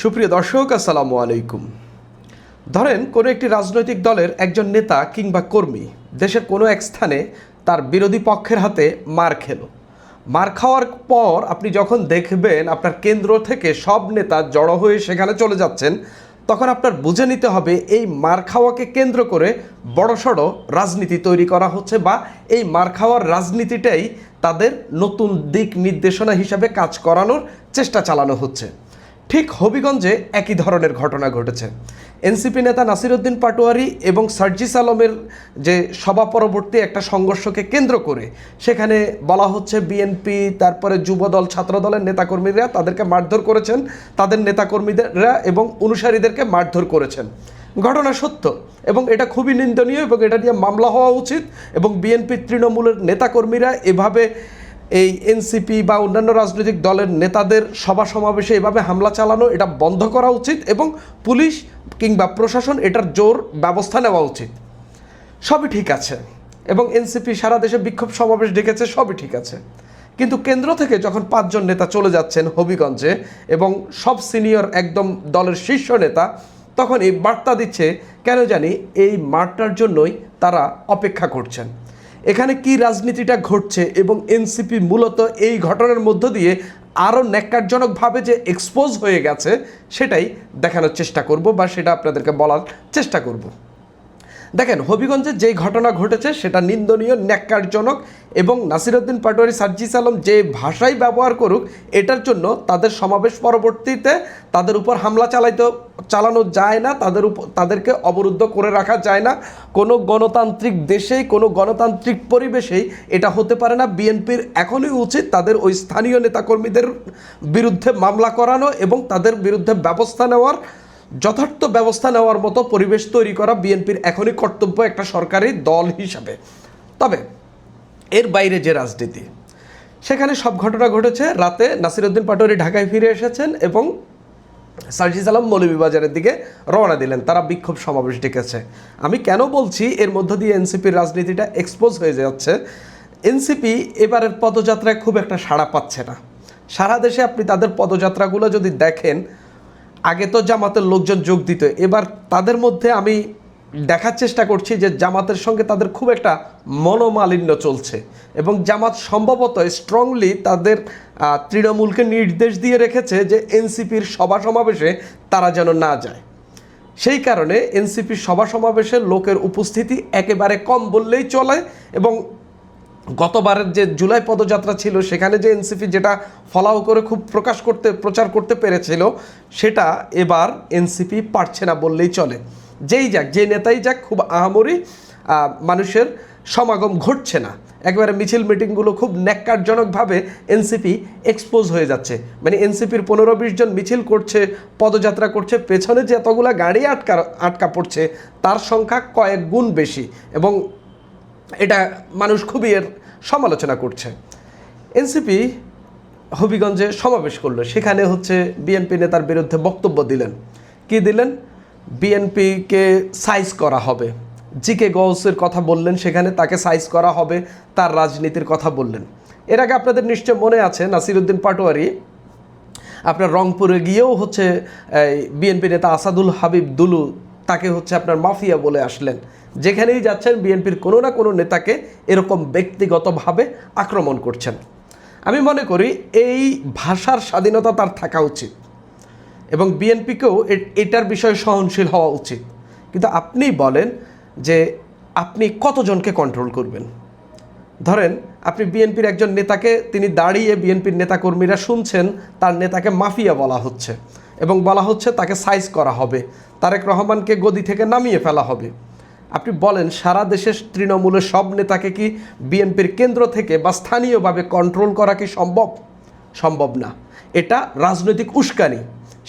সুপ্রিয় দর্শক, আসসালামু আলাইকুম। ধরেন কোনো একটি রাজনৈতিক দলের একজন নেতা কিংবা কর্মী দেশের কোনো এক স্থানে তার বিরোধী পক্ষের হাতে মার খেলো। মার খাওয়ার পর আপনি যখন দেখবেন আপনার কেন্দ্র থেকে সব নেতা জড়ো হয়ে সেখানে চলে যাচ্ছেন, তখন আপনার বুঝে নিতে হবে এই মার খাওয়াকে কেন্দ্র করে বড়সড় রাজনীতি তৈরি করা হচ্ছে, বা এই মার খাওয়ার রাজনীতিটাই তাদের নতুন দিক নির্দেশনা হিসাবে কাজ করানোর চেষ্টা চালানো হচ্ছে। ঠিক হবিগঞ্জে একই ধরনের ঘটনা ঘটেছে। এনসিপি নেতা নাসিরউদ্দিন পাটোয়ারি এবং সার্জিস আলমের যে সভা পরবর্তী একটা সংঘর্ষকে কেন্দ্র করে সেখানে বলা হচ্ছে বিএনপি, তারপরে যুবদল, ছাত্রদলের নেতাকর্মীরা তাদেরকে মারধর করেছেন, তাদের নেতাকর্মীরা এবং অনুসারীদেরকে মারধর করেছেন। ঘটনা সত্য এবং এটা খুবই নিন্দনীয় এবং এটা নিয়ে মামলা হওয়া উচিত, এবং বিএনপি তৃণমূলের নেতাকর্মীরা এভাবে এই এনসিপি বা অন্যান্য রাজনৈতিক দলের নেতাদের সভা সমাবেশে এভাবে হামলা চালানো এটা বন্ধ করা উচিত, এবং পুলিশ কিংবা প্রশাসন এটার জোর ব্যবস্থা নেওয়া উচিত। সবই ঠিক আছে, এবং এনসিপি সারা দেশে বিক্ষোভ সমাবেশ ডেকেছে, সবই ঠিক আছে। কিন্তু কেন্দ্র থেকে যখন 5 জন নেতা চলে যাচ্ছেন হবিগঞ্জে এবং সব সিনিয়র একদম দলের শীর্ষ নেতা, তখন এই বার্তা দিচ্ছে কেন জানি এই মাঠটার জন্যই তারা অপেক্ষা করছেন। এখানে কি রাজনীতিটা ঘটছে এবং এনসিপি মূলত এই ঘটনার মধ্য দিয়ে আরও ন্যাক্কারজনকভাবে যে এক্সপোজ হয়ে গেছে সেটাই দেখানোর চেষ্টা করব, বা সেটা আপনাদেরকে বলার চেষ্টা করব। দেখেন, হবিগঞ্জে যেই ঘটনা ঘটেছে সেটা নিন্দনীয়, ন্যাক্কারজনক, এবং নাসিরউদ্দিন পাটোয়ারি, সার্জিস আলম যে ভাষাই ব্যবহার করুক, এটার জন্য তাদের সমাবেশ পরবর্তীতে তাদের উপর হামলা চালানো যায় না, তাদেরকে অবরুদ্ধ করে রাখা যায় না। কোনো গণতান্ত্রিক দেশেই, কোনো গণতান্ত্রিক পরিবেশেই এটা হতে পারে না। বিএনপির এখনই উচিত তাদের ওই স্থানীয় নেতাকর্মীদের বিরুদ্ধে মামলা করানো এবং তাদের বিরুদ্ধে যথার্থ ব্যবস্থা নেওয়ার মতো পরিবেশ তৈরি করা বিএনপির এখনই কর্তব্য একটা সরকারি দল হিসাবে। তবে এর বাইরে যে রাজনীতি, সেখানে সব ঘটনা ঘটেছে। রাতে নাসিরউদ্দিন পাটোয়ারি ঢাকায় ফিরে এসেছেন এবং সার্জিস আলম মৌলভীবাজারের দিকে রওনা দিলেন। তারা বিক্ষোভ সমাবেশ ডেকেছে। আমি কেন বলছি এর মধ্য দিয়ে এনসিপির রাজনীতিটা এক্সপোজ হয়ে যাচ্ছে? এনসিপি এবারের পদযাত্রায় খুব একটা সাড়া পাচ্ছে না। সারা দেশে আপনি তাদের পদযাত্রাগুলো যদি দেখেন, আগে তো জামাতের লোকজন যোগ দিত, এবার তাদের মধ্যে আমি দেখার চেষ্টা করছি যে জামাতের সঙ্গে তাদের খুব একটা মনোমালিন্য চলছে, এবং জামাত সম্ভবত স্ট্রংলি তাদের তৃণমূলকে নির্দেশ দিয়ে রেখেছে যে এনসিপির সভা সমাবেশে তারা যেন না যায়। সেই কারণে এনসিপির সভা সমাবেশে লোকের উপস্থিতি একেবারে কম বললেই চলে, এবং গতবারের যে জুলাই পদযাত্রা ছিল সেখানে যে এনসিপি যেটা ফলাও করে খুব প্রচার করতে পেরেছিল, সেটা এবার এনসিপি পারছে না বললেই চলে। যে নেতাই যাক, খুব আহামরি মানুষের সমাগম ঘটছে না। একেবারে মিছিল মিটিংগুলো খুব ন্যাক্কারজনকভাবে এনসিপি এক্সপোজ হয়ে যাচ্ছে। মানে এনসিপির 15-20 জন মিছিল করছে, পদযাত্রা করছে, পেছনে যে এতগুলা গাড়ি আটকা পড়ছে তার সংখ্যা কয়েক গুণ বেশি, এবং এটা মানুষ খুবই এর সমালোচনা করছে। এনসিপি হবিগঞ্জে সমাবেশ করলো, সেখানে বিএনপি নেতার বিরুদ্ধে বক্তব্য দিলেন। কি দিলেন? বিএনপিকে সাইজ করা হবে, জিকে গৌসের কথা বললেন, সেখানে তাকে সাইজ করা হবে, তার রাজনীতির কথা বললেন। এর আগে আপনাদের নিশ্চয় মনে আছে নাসিরউদ্দিন পাটোয়ারি আপনার রংপুরে গিয়েও বিএনপি নেতা আসাদুল হাবিব দুলু তাকে আপনার মাফিয়া বলে আসলেন। যেখানেই যাচ্ছেন বিএনপির কোনো না কোনো নেতাকে এরকম ব্যক্তিগতভাবে আক্রমণ করছেন। আমি মনে করি এই ভাষার স্বাধীনতা তার থাকা উচিত, এবং বিএনপিকেও এটার বিষয়ে সহনশীল হওয়া উচিত। কিন্তু আপনি বলেন যে আপনি কতজনকে কন্ট্রোল করবেন? ধরেন আপনি বিএনপির একজন নেতাকে, তিনি দাঁড়িয়ে, বিএনপির নেতাকর্মীরা শুনছেন তার নেতাকে মাফিয়া বলা হচ্ছে, এবং বলা হচ্ছে তাকে সাইজ করা হবে, তারেক রহমানকে গদি থেকে নামিয়ে ফেলা হবে। আপনি বলেন সারা দেশের তৃণমূলের সব নেতাকে কি বিএনপির কেন্দ্র থেকে বা স্থানীয়ভাবে কন্ট্রোল করা কি সম্ভব না। এটা রাজনৈতিক উস্কানি।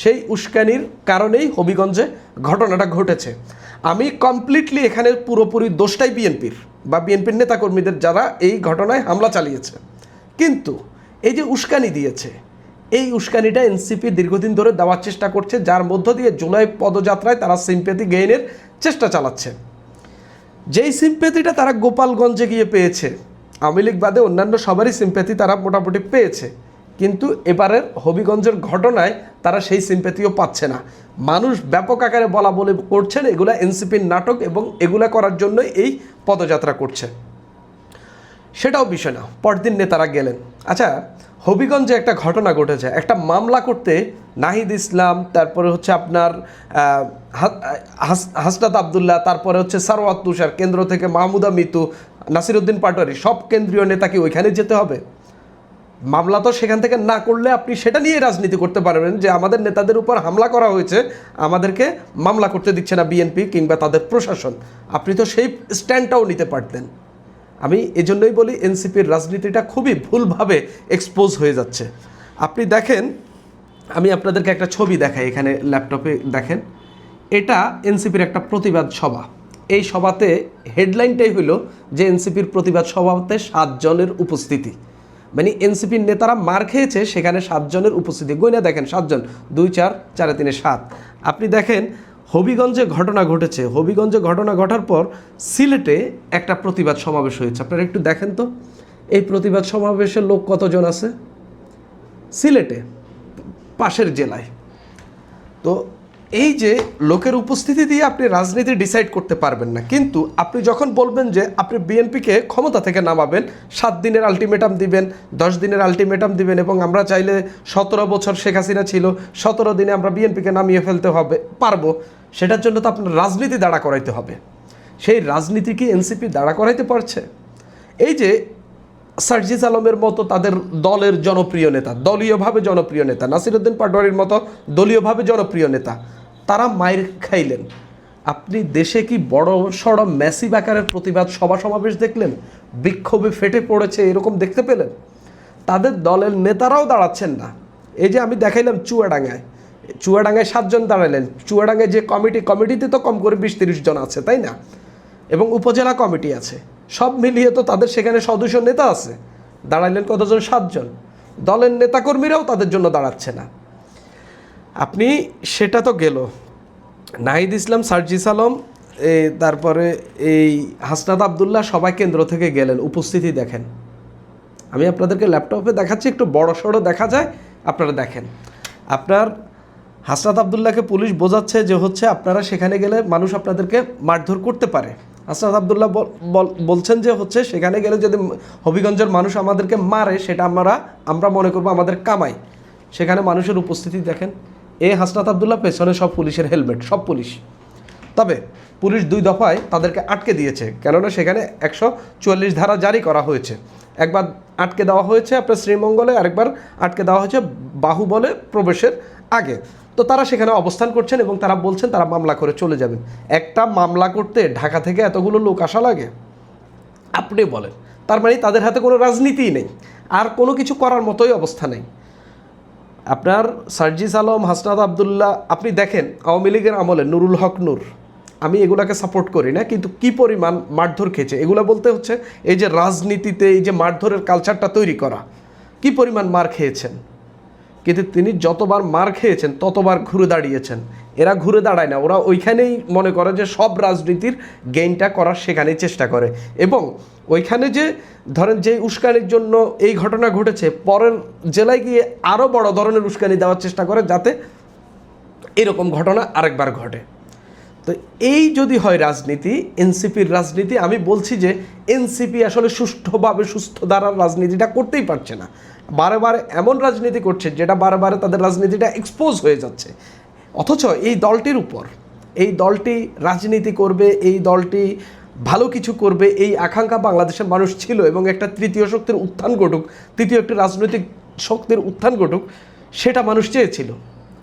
সেই উস্কানির কারণেই হবিগঞ্জে ঘটনাটা ঘটেছে। আমি কমপ্লিটলি এখানে পুরোপুরি দোষটাই বিএনপির বা বিএনপির নেতাকর্মীদের, যারা এই ঘটনায় হামলা চালিয়েছে। কিন্তু এই যে উস্কানি দিয়েছে, এই উস্কানিটা এনসিপি দীর্ঘদিন ধরে দেওয়ার চেষ্টা করছে, যার মধ্য দিয়ে জুলাই পদযাত্রায় তারা সিম্প্যাথি গেইনের চেষ্টা চালাচ্ছে। যেই সিম্প্যাথিটা তারা গোপালগঞ্জে গিয়ে পেয়েছে, আওয়ামী লীগ বাদে অন্যান্য সবারই সিম্প্যাথি তারা মোটামুটি পেয়েছে, কিন্তু এবারের হবিগঞ্জের ঘটনায় তারা সেই সিম্প্যাথিও পাচ্ছে না। মানুষ ব্যাপক আকারে বলা বলে করছেন এগুলা এনসিপির নাটক এবং এগুলা করার জন্যই এই পদযাত্রা করছে, সেটাও বিষয় না। পরদিন নেতারা গেলেন। আচ্ছা, হবিগঞ্জে একটা ঘটনা ঘটেছে, একটা মামলা করতে নাহিদ ইসলাম, তারপরে হচ্ছে আপনার হাসনাত আবদুল্লাহ, তারপরে হচ্ছে সারওয়াত তুষার, কেন্দ্র থেকে মাহমুদা মিতু, নাসিরউদ্দিন পাটোয়ারি, সব কেন্দ্রীয় নেতাকে ওইখানে যেতে হবে? মামলা তো সেখান থেকে না করলে আপনি সেটা নিয়ে রাজনীতি করতে পারবেন যে আমাদের নেতাদের উপর হামলা করা হয়েছে, আমাদেরকে মামলা করতে দিচ্ছে না বিএনপি কিংবা তাদের প্রশাসন। আপনি তো সেই স্ট্যান্ডটাও নিতে পারতেন। আমি এজন্যই বলি এনসিপির রাজনীতিটা খুবই ভুলভাবে এক্সপোজ হয়ে যাচ্ছে। আপনি দেখেন, আমি আপনাদেরকে একটা ছবি দেখাই, এখানে ল্যাপটপে দেখেন, এটা এনসিপির একটা প্রতিবাদ সভা। এই সভাতে হেডলাইনটাই হলো যে এনসিপির প্রতিবাদ সভাতে 7 জনের উপস্থিতি, মানে এনসিপির নেতারা মার খেয়েছে সেখানে 7 জনের উপস্থিতি। গইনা দেখেন 7 জন, 2 4 4 3 7। আপনি দেখেন হবিগঞ্জে ঘটনা ঘটেছে, হবিগঞ্জে ঘটনা ঘটার পর সিলেটে একটা প্রতিবাদ সমাবেশ হয়েছে। আপনারা একটু দেখেন তো এই প্রতিবাদ সমাবেশের লোক কতজন আছে সিলেটে, পাশের জেলায়। তো এই যে লোকের উপস্থিতি দিয়ে আপনি রাজনীতি ডিসাইড করতে পারবেন না, কিন্তু আপনি যখন বলবেন যে আপনি বিএনপিকে ক্ষমতা থেকে নামাবেন, 7 দিনের আলটিমেটাম দিবেন, 10 দিনের আলটিমেটাম দিবেন, এবং আমরা চাইলে 17 বছর শেখ হাসিনা ছিল, 17 দিনে আমরা বিএনপিকে নামিয়ে ফেলতে হবে পারবো, সেটার জন্য তো আপনার রাজনীতি দাঁড়া করাইতে হবে। সেই রাজনীতি কি এনসিপি দাঁড়া করাইতে পারছে? এই যে সার্জিস আলমের মতো তাদের দলের জনপ্রিয় নেতা, দলীয়ভাবে জনপ্রিয় নেতা, নাসিরউদ্দিন পাটোয়ারির মতো দলীয়ভাবে জনপ্রিয় নেতা, তারা মাইর খাইলেন। আপনি দেশে কি বড় সড় ম্যাসিভ আকারের প্রতিবাদ সভা সমাবেশ দেখলেন? বিক্ষোভে ফেটে পড়েছে এরকম দেখতে পেলেন? তাদের দলের নেতারাও দাঁড়াচ্ছেন না। এই যে আমি দেখাইলাম চুয়াডাঙ্গায় 7 জন দাঁড়ালেন। চুয়াডাঙ্গায় যে কমিটিতে তো কম করে 20-30 জন আছে, তাই না? এবং উপজেলা কমিটি আছে, সব মিলিয়ে তো তাদের সেখানে সদস্য নেতা আছে, দাঁড়াইলেন কতজন? 7 জন। দলের নেতাকর্মীরাও তাদের জন্য দাঁড়াচ্ছে না। আপনি সেটা তো গেল, নাহিদ ইসলাম, সার্জিস আলম, তারপরে এই হাসনাত আবদুল্লাহ সবাই কেন্দ্র থেকে গেলেন, উপস্থিতি দেখেন। আমি আপনাদেরকে ল্যাপটপে দেখাচ্ছি, একটু বড় সড়ো দেখা যায়, আপনারা দেখেন। আপনার হাসনাত আবদুল্লাহকে পুলিশ বোঝাচ্ছে যে হচ্ছে আপনারা সেখানে গেলে মানুষ আপনাদেরকে মারধর করতে পারে। হাসনাত আবদুল্লাহ বলছেন যে হচ্ছে সেখানে গেলে যদি হবিগঞ্জের মানুষ আমাদেরকে মারে সেটা আমরা মনে করবো আমাদের কামাই। সেখানে মানুষের উপস্থিতি দেখেন। হাসনাত আবদুল্লাহ পেছনে সব পুলিশের হেলমেট, সব পুলিশ। তবে পুলিশ 2 দফায় তাদেরকে আটকে দিয়েছে, কেননা সেখানে 144 ধারা জারি করা হয়েছে। একবার আটকে দেওয়া হয়েছে আপনার শ্রীমঙ্গলে, আরেকবার আটকে দেওয়া হয়েছে বাহুবলে প্রবেশের আগে। তো তারা সেখানে অবস্থান করছেন এবং তারা বলছেন তারা মামলা করে চলে যাবেন। একটা মামলা করতে ঢাকা থেকে এতগুলো লোক আসা লাগে? আপনি বলেন। তার মানে তাদের হাতে কোনো রাজনীতিই নেই, আর কোনো কিছু করার মতোই অবস্থা নেই। আপনার সার্জিস আলম, হাসনাত আবদুল্লাহ, আপনি দেখেন আওয়ামী লীগের আমলে নুরুল হক নূর, আমি এগুলাকে সাপোর্ট করি না, কিন্তু কি পরিমাণ মারধর খেয়েছে এগুলো বলতে হচ্ছে এই যে রাজনীতিতে এই যে মারধরের কালচারটা তৈরি করা, কি পরিমাণ মার খেয়েছেন। কিন্তু তিনি যতবার মার খেয়েছেন ততবার ঘুরে দাঁড়িয়েছেন। এরা ঘুরে দাঁড়ায় না, ওরা ওইখানেই মনে করে যে সব রাজনীতির গেইনটা করার সেখানেই চেষ্টা করে। এবং ওইখানে যে ধরেন যে উস্কানির জন্য এই ঘটনা ঘটেছে, পরের জেলায় গিয়ে আরও বড় ধরনের উস্কানি দেওয়ার চেষ্টা করে যাতে এরকম ঘটনা আরেকবার ঘটে। তো এই যদি হয় রাজনীতি, এনসিপির রাজনীতি, আমি বলছি যে এনসিপি আসলে সুষ্ঠুভাবে সুস্থ ধারার রাজনীতিটা করতেই পারছে না। বারে বারে এমন রাজনীতি করছে যেটা বারে বারে তাদের রাজনীতিটা এক্সপোজ হয়ে যাচ্ছে। অথচ এই দলটির উপর, এই দলটি রাজনীতি করবে, এই দলটি ভালো কিছু করবে, এই আকাঙ্ক্ষা বাংলাদেশের মানুষ ছিল, এবং একটা তৃতীয় শক্তির উত্থান ঘটুক, তৃতীয় একটি রাজনৈতিক শক্তির উত্থান ঘটুক, সেটা মানুষ চেয়েছিল,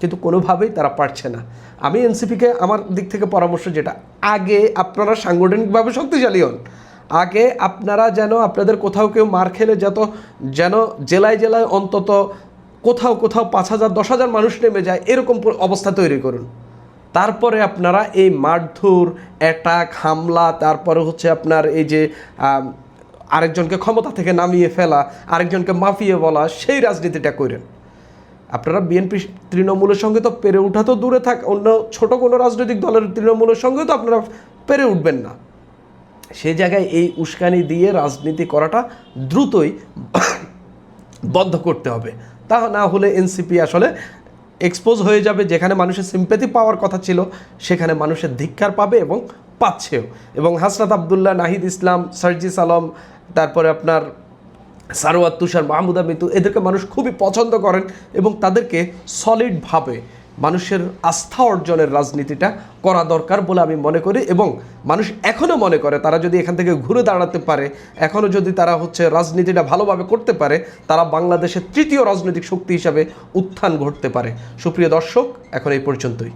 কিন্তু কোনোভাবেই তারা পারছে না। আমি এনসিপিকে আমার দিক থেকে পরামর্শ যেটা, আগে আপনারা সাংগঠনিকভাবে শক্তিশালী হন, আগে আপনারা যেন আপনাদের কোথাও কেউ মার খেলে যেন জেলায় জেলায় অন্তত কোথাও 5,000 10,000 মানুষ নেমে যায় এরকম অবস্থা তৈরি করুন। তারপরে আপনারা এই মারধর, অ্যাটাক, হামলা, তারপরে হচ্ছে আপনার এই যে আরেকজনকে ক্ষমতা থেকে নামিয়ে ফেলা, আরেকজনকে মাফিয়ে বলা, সেই রাজনীতিটা করেন। আপনারা বিএনপি তৃণমূলের সঙ্গে তো পেরে ওঠা তো দূরে থাক, অন্য ছোট কোনো রাজনৈতিক দলের তৃণমূলের সঙ্গে তো আপনারা পেরে উঠবেন না। সেই জায়গায় এই উস্কানি দিয়ে রাজনীতি করাটা দ্রুতই বন্ধ করতে হবে। তা না হলে এনসিপি আসলে এক্সপোজ হয়ে যাবে, যেখানে মানুষের সিম্প্যাথি পাওয়ার কথা ছিল সেখানে মানুষের ধিক্কার পাবে এবং পাচ্ছেও। এবং হাসনাত আবদুল্লাহ, নাহিদ ইসলাম, সার্জিস আলম, তারপরে আপনার সারোয়ার তুষার, মাহমুদা মিতু, এদেরকে মানুষ খুবই পছন্দ করেন এবং তাদেরকে সলিডভাবে মানুষের আস্থা অর্জনের রাজনীতিটা করা দরকার বলে আমি মনে করি। এবং মানুষ এখনও মনে করে তারা যদি এখান থেকে ঘুরে দাঁড়াতে পারে, এখনও যদি তারা রাজনীতিটা ভালোভাবে করতে পারে, তারা বাংলাদেশের তৃতীয় রাজনৈতিক শক্তি হিসাবে উত্থান ঘটতে পারে। সুপ্রিয় দর্শক, এখন এই পর্যন্তই।